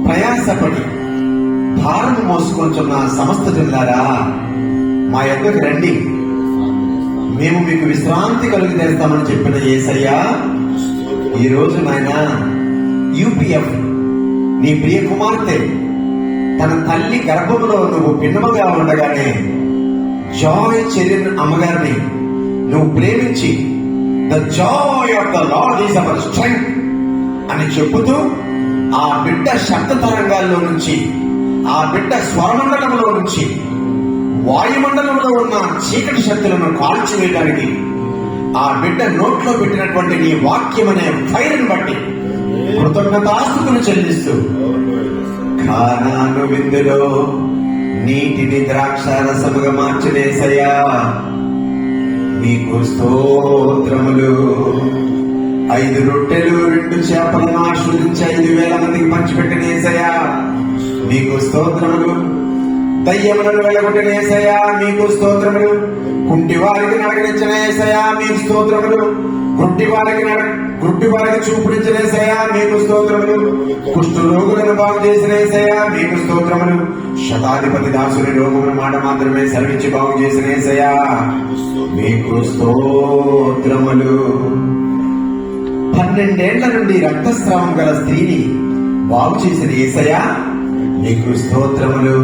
ప్రయాసపడి భారం మోసుకొంచున్న సమస్త జనులారా, మా యొక్కకు రండి, మేము మీకు విశ్రాంతి కలుగు చేస్తామని చెప్పిన యేసయ్య ఈ రోజు నాయనా యూపీఎఫ్ నీ ప్రియ కుమార్తె తన తల్లి గర్భంలో నువ్వు భిన్నముగా ఉండగానే జాయ్ చెరిన్ అమ్మగారిని నువ్వు ప్రేమించి the Joy of the lord is our strength అని చెబుతూ ఆ బిడ్డ శబ్ద తరంగాల్లో నుంచి, ఆ బిడ్డ స్వరమండలంలో నుంచి వాయుమండలంలో ఉన్న చీకటి శక్తులను కాల్చివేయడానికి ఆ బిడ్డ నోట్లో పెట్టినటువంటి నీ వాక్యం అనే ఫైర్ని బట్టి కృతజ్ఞతాస్తుతులు చెల్లిస్తూ కానాను విందులో నీటిని ద్రాక్షారసముగా మార్చిన యేసయ్యా మీకు స్తోత్రములు. 5 రొట్టెలు 2 చేపలను ఆశీర్వదించి 5,000 మందికి పంచిపెట్టిన యేసయ్యా మీకు స్తోత్రములు. దయ్యములను వెళ్ళగొట్టిన యేసయ్యా మీకు స్తోత్రములు. కుంటి వారికి నడకనిచ్చిన యేసయ్యా మీకు స్తోత్రములు. గుడ్డి వారికి చూపునిచ్చిన యేసయ్యా మీకు స్తోత్రములు. కుష్ఠ రోగులను బాగు చేసిన యేసయ్యా మీకు స్తోత్రములు. శతాధిపతి దాసుని రోగముల మాట మాత్రమే సెలవించి బాగు చేసిన యేసయ్యా మీకు స్తోత్రములు. 12 ఏళ్ల నుండి రక్తస్రావం గల స్త్రీని బాగు చేసిన యేసయ్యా మీకు స్తోత్రములు.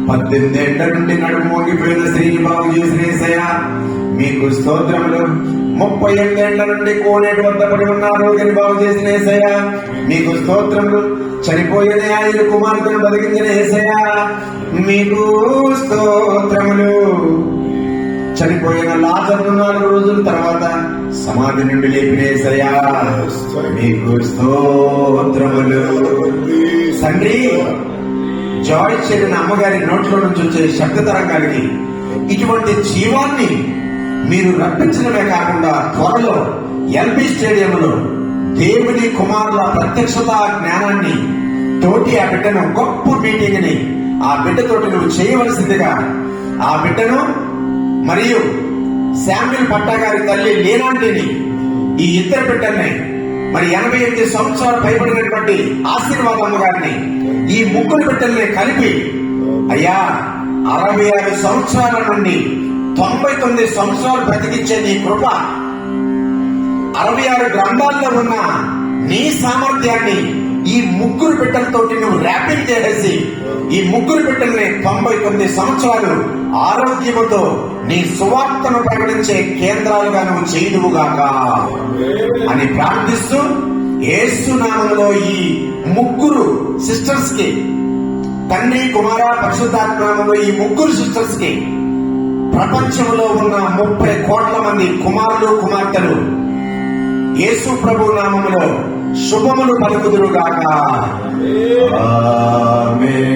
18 ఏళ్ల నుండి నడుము మోగిపోయిన స్త్రీని బాగు చేసిన యేసయ్యా మీకు స్తోత్రములు. 38 ఏళ్ల నుండి కోనేటి వద్ద పడి ఉన్న రోగిని బాగు చేసిన యేసయ్యా మీకు స్తోత్రములు. చనిపోయిన 5 కుమార్తెను బతికించిన యేసయ్యా మీకు స్తోత్రములు. చనిపోయిన లాజరును 4 రోజుల తర్వాత సమాధి నుండి లేపిన యేసయ్యా మీకు స్తోత్రములు. తండ్రి, జాయ్ చెరిన అమ్మగారి నోట్లో నుంచి వచ్చే శబ్ద తరంగానికి ఇటువంటి జీవాన్ని మీరు రప్పించడమే కాకుండా త్వరలో ఎల్బీ స్టేడియంలో దేవుని కుమారుల ప్రత్యక్షత జ్ఞానాన్ని తోటి ఆ బిడ్డను గొప్ప మీటింగ్ ని ఆ బిడ్డతోటి నువ్వు చేయవలసిందిగా ఆ బిడ్డను మరియు శామ్యుల్ పట్టా గారి తల్లి లేనాంటిని ఈ 2 బిడ్డల్ని మరి 88 సంవత్సరాలు పైబడినటువంటి ఆశీర్వాదమ్మ గారిని ఈ 3 బిడ్డల్ని కలిపి అయ్యా 66 సంవత్సరాల నుండి 99 సంవత్సరాలు బ్రతికించే నీ కృప, 66 గ్రంథాల్లో ఉన్న నీ సామర్థ్యాన్ని ఈ 3 బిడ్డలతోటి నువ్వు ర్యాపింగ్ చేసేసి ఈ 3 బిడ్డల్ని 99 సంవత్సరాలు ఆరోగ్యముతో నీ సువార్తను ప్రకటించే కేంద్రాలుగా నువ్వు చేయుదువుగాక అని ప్రార్థిస్తూ యేసు నామములో ఈ 3 సిస్టర్స్ కి, తండ్రి కుమార పరిశుద్ధాత్మలో ఈ 3 సిస్టర్స్ కి ప్రపంచంలో ఉన్న 30 కోట్ల మంది కుమారులు కుమార్తెలు యేసు ప్రభు నామములో శుభములు పలుకుదురుగాక. ఆమేన్.